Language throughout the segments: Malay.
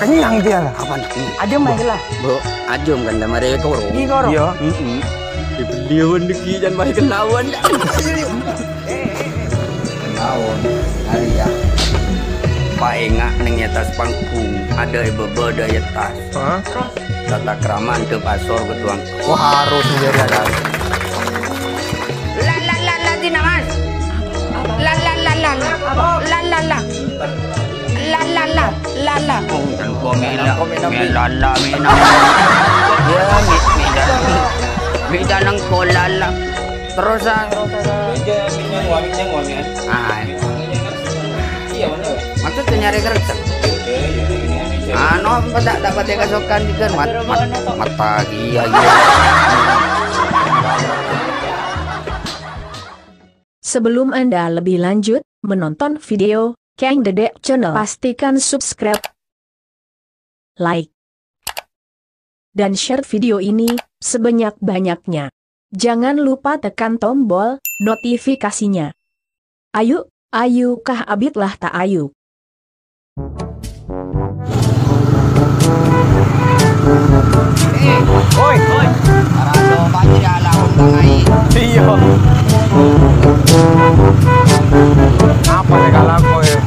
Kenyang dia lah. Apa nih? Aja main lah. Bu, ajum kan dah mari koro. Iya. Dibeliun deki jangan main kelawan. Lawan hari ya. Pak Enga neng atas panggung ada ibu beda ya tas. Hah? Tata krama ke pasor ketuang. Wah harus menjadi ada. La Tina Mas. La. Dan gua mila. Ya mida nang kolala. Terus maksudnya nyari kerja. Tak dapat dia kasokan juga mata iya. Sebelum Anda lebih lanjut menonton video Kang Dedek Channel, pastikan subscribe, like, dan share video ini sebanyak-banyaknya. Jangan lupa tekan tombol notifikasinya. Ayo kah abit lah tak ayu. Oi. Arado pagi dalam tangai. Iya. Apa nih kalau aku ya?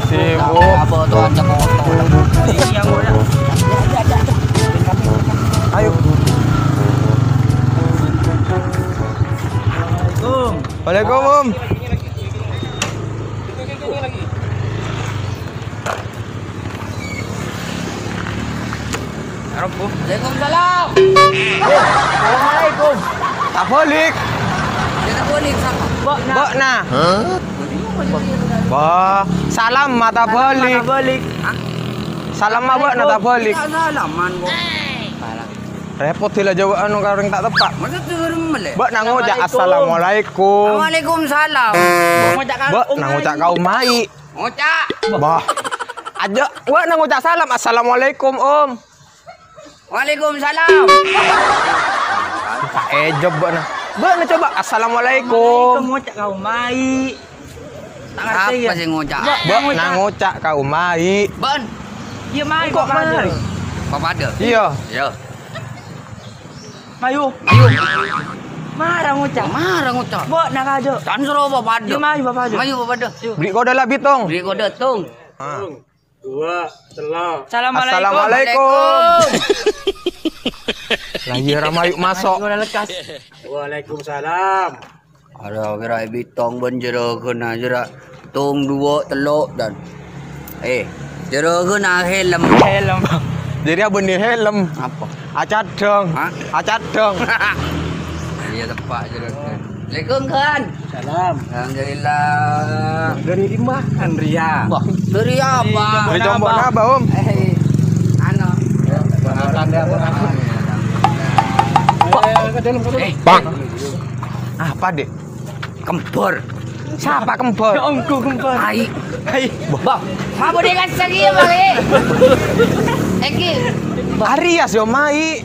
Sibuk. Apa tuh aja foto. Iya udah. Ayo. Waalaikumsalam, Om. Waalaikumsalam. Assalamualaikum. Tak balik. Dia tak boleh sama. Bok nah. Bah, salam mata balik. Salam mah bok nata balik. Tak salaman kok. Repot sila jawab anu kareng tak tepat. Masa turun melek. Bok nang ngucap assalamualaikum. Waalaikumsalam. Bok nang ngucap kau mai. Ngocak. Bah. Aja, bok nang ngucap salam assalamualaikum, Om. Waalaikumsalam. Tak ejab bok nah. Bok nak coba assalamualaikum. Ngocak kau mai. Tak ngerti ya. Apa sih ngocak? Bok nang ngucap kau mai. Bon. Dia mai Kok mai? Apa ada? Iya. Ya. Mayu. Marah ngocak. Marah ngocak. Bok nak aja. Tan suruh apa ada? Dia mai bapak aja. Mayu apa ada? Beri kau dah bitong. Beri kode tung. Assalamualaikum. Lagi ramayuk masuk. Waalaikumsalam. Ada kira bitong benjero kena jera tung dua teluk dan jero kena helm. Jadi abang ni helm. Apa? Acadeng. Hah? Acadeng. Iya tepat jero. Assalamualaikum kan. Salam. Alhamdulillah. Dari makan Ria. Wah, dari apa? Dari Jombor apa, Om? Ano? Bang. Apa, Dek? Kempor. Siapa kembar? Omku kembar. Hai. Bang, apa dia kan segi bang? Eki. Arias yo mai.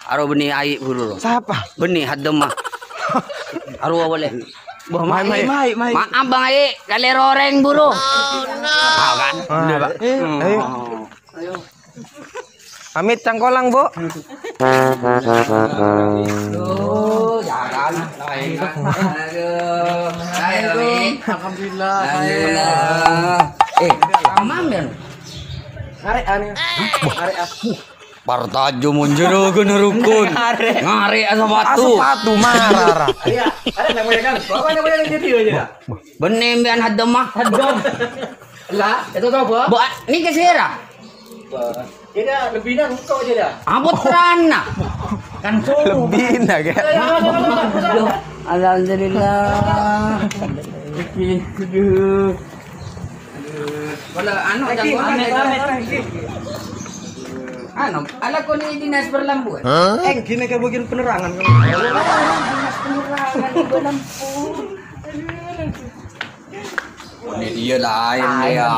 Aro benih air buru. Siapa? Benih hadem mah. Aro boleh. Bah, mai. Maaf bang air, kali roreng buru. Ah kan? Ayo. Amit cangkolang, Bu. Oh, jangan. Alhamdulillah. Amam ya. Arek ane. Arek aku. Partajo munjero kena rukun. Ngare asa batu. Sepatu marah. Iya, arek namanya kan. Bapak namanya jadi aja. Benem bian hadem mah. Hadom. Lah, itu tau apa? Bo, ni kesera. Dia lebihnya engkau aja dah. Abot rana. Kan solo. Lebih nak ke? Alhamdulillah. Aduh. Wala ano Ano, ala ko ni dinas perlambuan. Gini kayak bagian penerangan kan. Dinas penerangan di lampu. Ini dia lain dia.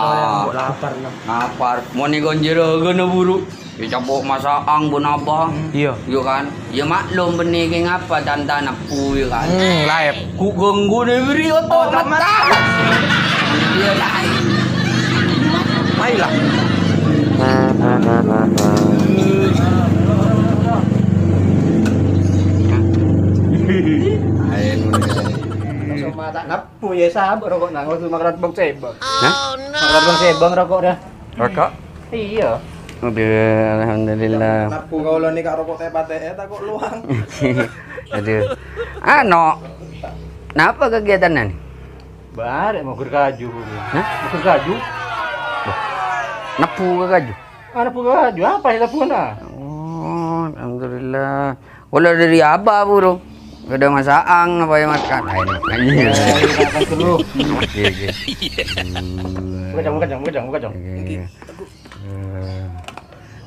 Lapar. Mau ni gonjero guna buru. Dicapok masaang pun apa. Iya. Yo kan. Ya maklum benih ke ngapa dan apu ya kan. Live. Ku ganggu ni beri otot mata. Dia lain. Ayolah. Sama tak napu ya sabar rokok nang waktu makan bang sebang. Hah? Makan bang sebang rokok dah. Rokok? Iya. Aduh, alhamdulillah. Napu kau lo nih kak rokok teh tak kok luang. Aduh. Kenapa kegiatannya nih? Barek mau gergaju. Hah? Mau gergaju? Nepu ke kaju? Napu gergaju apa ya napu na? Oh, alhamdulillah. Kalau dari abah buru, ada masaang apa yang makan? Iya. Makan dulu. Iya. Kacang.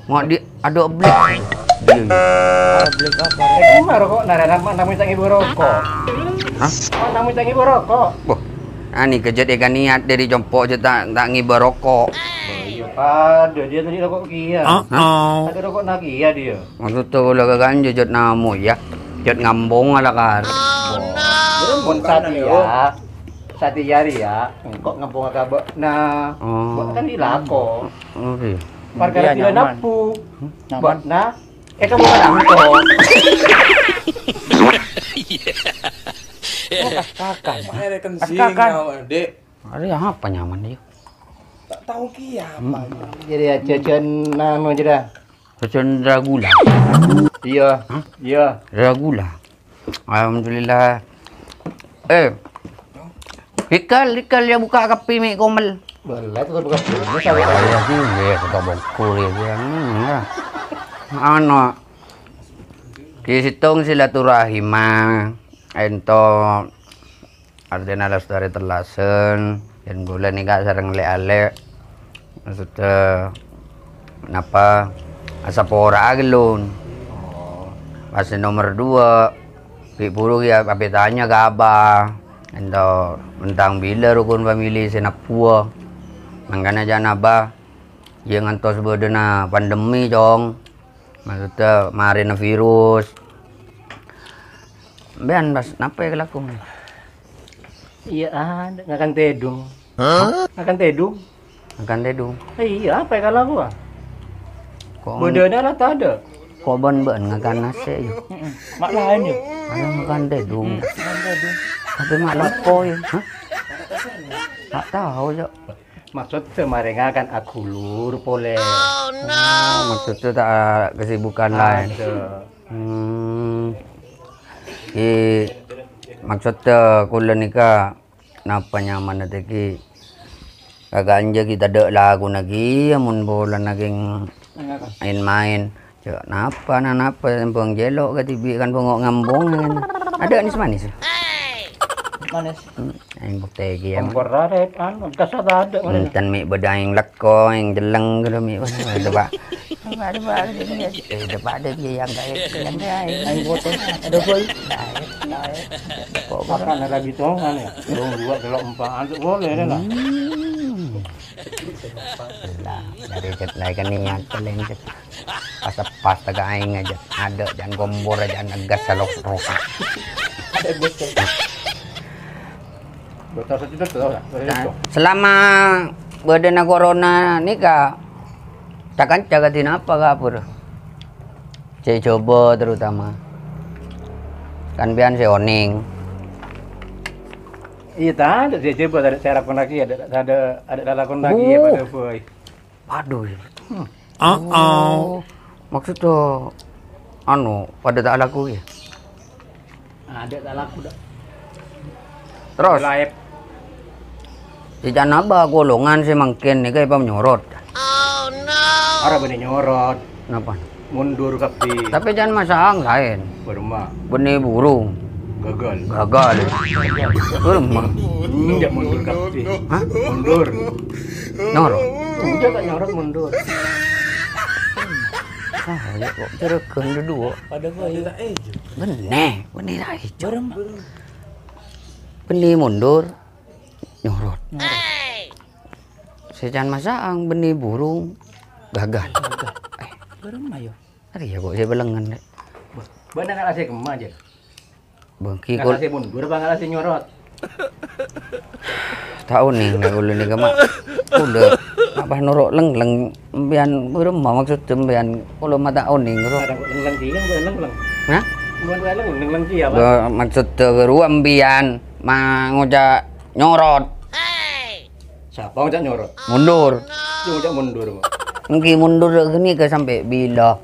Mau di ada oblek. Iya. Beli apa? Kemana rokok? Namun tangi rokok. Hah? Namun tangi rokok. Boh. Ani kejut ikan niat dari jompo je tak ngibar rokok. Iya ada dia tadi rokok kia. Ada rokok nak kia dia. Maksud tu kalau kan jujut namu ya. Jut ngambung ala kan. Mun Satya dia, kok ngempung kabeh. Nah, buat kan dilako. Oke. Perkara tidak napu. Buat nah, kamu kan angko. Kakak, Ada kencing Kakak. kau, Dek. Ada apa nyaman dia? Tak tahu ki apa. Jadi ya cecen nano aja dah. Pecun Dragula. Iya. Iya. Dragula. Alhamdulillah. Ikal dia buka kapi mi komel. Boleh tu buka punya sawi. Ya sih, dia kata bongkul dia. Ano. Kisitong silaturahim ento Ardena Lestari Terlasen dan bulan ni kak sareng le-ale. Maksudnya kenapa asapora agelun. Pas nomor 2 Pipuru ya papi tanya ke abah. Ento tentang bila rukun famili senapua. Mangkana jana abah yang antos bedena pandemi jong. Maksudnya marina virus. Ben bas napa ya kelaku? Iya ada ngakan tedung. Ngakan tedung. Makan dedung. Iya apa ya kalau gua? Kok Bedana lah tak ada. kok ben ngakan nasi yo. Mak lain ya. Ada makan dedung. Tapi mak lepo ya. Hah? Tak tahu yo. Maksud kemarin ngakan aku lur pole. Oh, maksudnya tak kesibukan lain. Ada. Maksudnya kula nika napa nyaman nanti ki kagak anja kita dek lagu lagi amun bola naging main-main cak napa empong jelok ke tibi kan pengok ngambung kan ada nis manis Manis. yang butegi ya Kompor raret anu kasat ada mana. dan mi bedaing leko yang jeleng gitu mi ada pak ada dia yang gaya Aing foto ada boy. Kok makan ada bitongan ya. Dong 2 delok 4 antuk boleh dah lah. lah dari jet lain kan niat paling jet pas taga aing aja ada jangan gombor aja negas salok roka Ada botol. Botol sejuta tahu tak? selama bedena corona nika takkan jagatin apa kapur saya coba terutama kan bian saya oning Iya tak ada dia coba ada saya lakon lagi ada lakon lagi ya pada boy. waduh maksudnya anu pada tak laku ya Ada tak laku dah. terus Laep. si janaba golongan si mangkin nih kayak nyorot Orang benih nyorot, kenapa mundur kapi, tapi jangan masang lain berma, benih burung gagal. gagal rumah Tidak mundur kapi. hah Mundur. nyorot Tidak tak nyorot mundur. ya kok cerekeun dua Pada gua tak ejo. benih lah hijau benih mundur nyorot sejan masang benih burung gagal Berma yo. hari ya kok saya belengan deh Benar nggak lasih kemah aja. bengki Nggak kul lasih mundur, bang nggak lasih nyorot. Tahu nih nggak boleh nih mak. Udah apa norok leng bian beremah maksud bian kalau mata nih norok. Ada leng dia bukan leng. Nah? Bukan leng dia apa? Maksud geruam bian mangoja nyorot. Siapa ngajak nyorot? Mundur. Dia ngajak mundur. Mungkin mundur gini ke sampai bila.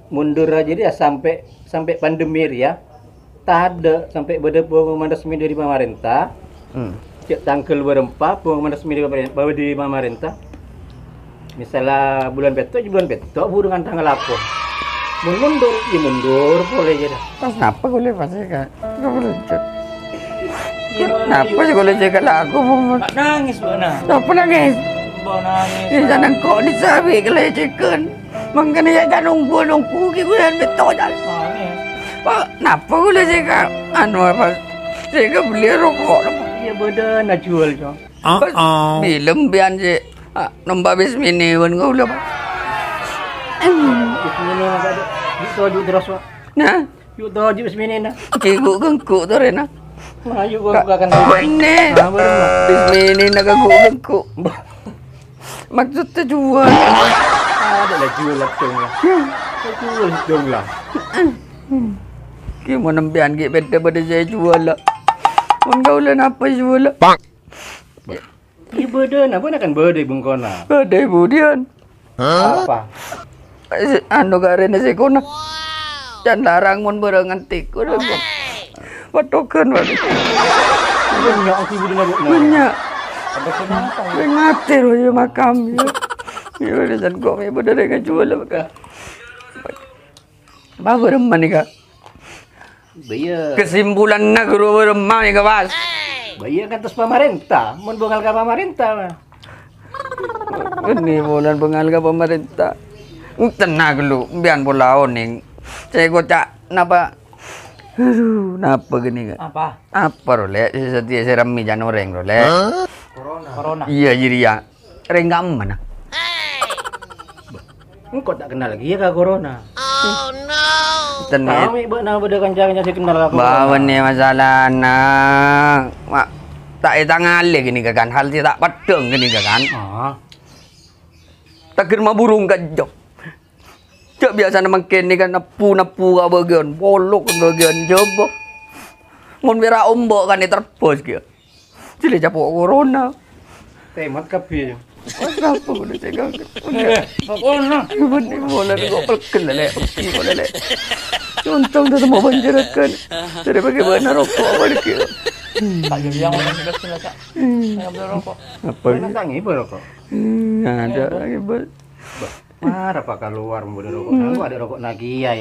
Mundur aja dia sampai pandemi ya. Tak ada sampai berdebu resmi dari pemerintah. Cek tangkel berempat pengumuman resmi dari pemerintah. Misalnya bulan betok dengan tanggal apa? Mundur, ya mundur boleh jadi. Kenapa boleh pasti kan? Enggak boleh cek. Kenapa sih boleh cek aku? Tak nangis mana? Kenapa nangis? Bawa nangis. Ini jangan kok disabi kalau cekan. Makanya jangan nunggu kita dan betul jalan. Nangis. Pak, kenapa boleh cek? Anu apa? Cek beli rokok. Ya beda nak jual jo. Film bian je. Nombak bis mini pun kau lupa. Ini ada. Itu aja terus pak. Nah, Yuk tahu aja bismini na. kikuk gengkuk tu Rena. Ayo gua bukakan. Ini. Bis mini nak gengkuk. Maksudnya jual. Ada lah jual dong lah. Jual dong lah. Gimana bian kita beda saya jual lah. Menggaulan apa jual lah. Iya beda, apa nak kan beda bungkona. Ada ibu Dian. Apa? Anu karena sekona. Dan larang mun berengan tiku dah. Patokan waduh. Banyak sih budi nak. Banyak. Ngatir aja makam ya. Ya udah dan kok me bener dengan jual lah ka. Bawa remah ni kak. Bayar. Kesimpulannya guru remah ni kak Bas. Bayar kan terus pemerintah. Mun bongal ka pemerintah mah. Ini bulan bengal ka pemerintah. Tenang dulu, biar bola oning. Saya kocak, napa? Aduh, napa gini kak? Apa? Apa role? Setia serami jangan orang role. Corona. Iya jadi ya. Renggam mana? Engkau tak kenal lagi ya kak corona. Tenang. Kami buat nama beda kancangnya saya kenal kak corona. Bawa ni masalah nak. Mak tak ngalih gini kan. Hal tidak padang gini kan. Tak kira burung kajok. Cak biasa namang kini kan napu ka bagian. Bolok kan bagian coba. Mun bera ombok kan terpos kia. Cile capok corona. Temat kapi. Kenapa udah cegang? Corona. Benih bola kok pelken lele. Pergi bola lele. Untung dah semua banjirakan. Dari bagaimana rokok apa dia? Tak jadi yang mana sudah sudah tak. Saya beli rokok. Apa Mana tak ngibar rokok? ada lagi bos. Marah pak keluar mau rokok. Aku ada rokok lagi ya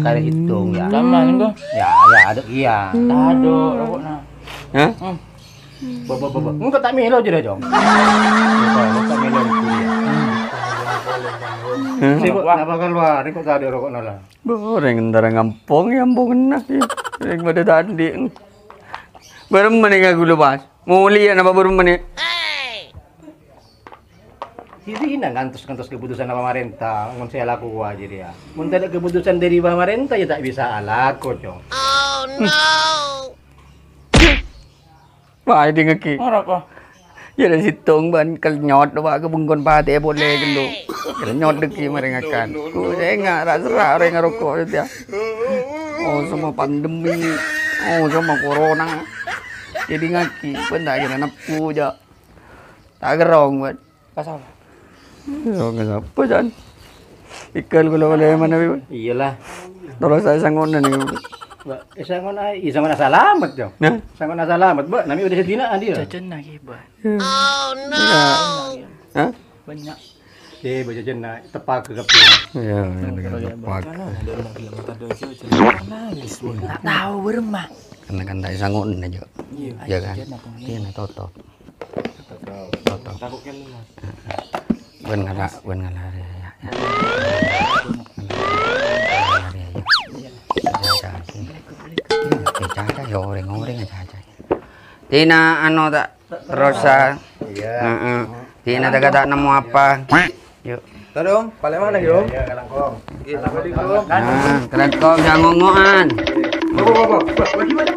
kali hitung ya. Sama ni kau. Ya ada iya. Tak ada rokok nak. Hah? Bapak. Engkau tak milo je dah jom. Tak milo itu dia. Sibuk apa keluar? Engkau tak ada rokok nala. Orang antara ngampong nak ya. Orang pada tadi. Berapa ni kau lupas? Mulia apa berapa ni? Jadi ini ngantos keputusan pemerintah. Mun saya laku aja dia. Mun tidak keputusan dari pemerintah ya tak bisa laku jom. Wah, ini ngeki. Rokok. Ya dah situng ban kenyot doa ke bungkon pate boleh gelo. Kenyot deki merengakan. Ku saya enggak rasa orang ngerokok itu ya. Oh, semua pandemi. Oh, semua corona. Jadi ngaki pun tak kira napu je. Tak gerong buat. Pasal. Oh, kenapa Jan? Ikan kalau boleh mana bi? Iyalah. Tolong saya sangon ni. Sangon ai, sangon salamat jom. Nah, Sangon salamat, Mbak. Nami udah setina dia. Jajan lagi buat. Hah? Banyak. Baca jenah tepak ke kapi. Ya, dengan pak. Tak tahu beremah. Karena kan tak sangon aja. Ya kan? Ini toto. Toto. Ben ngala ya. Caca yo orang caca. Tina anu tak rosa. Iya. Tina tak kata nemu apa. Yuk. Tadong, paling mana Om? Ya, kalangkong. Assalamualaikum. Nah, kelengkong jangan ngongoan. Bapak, bagaimana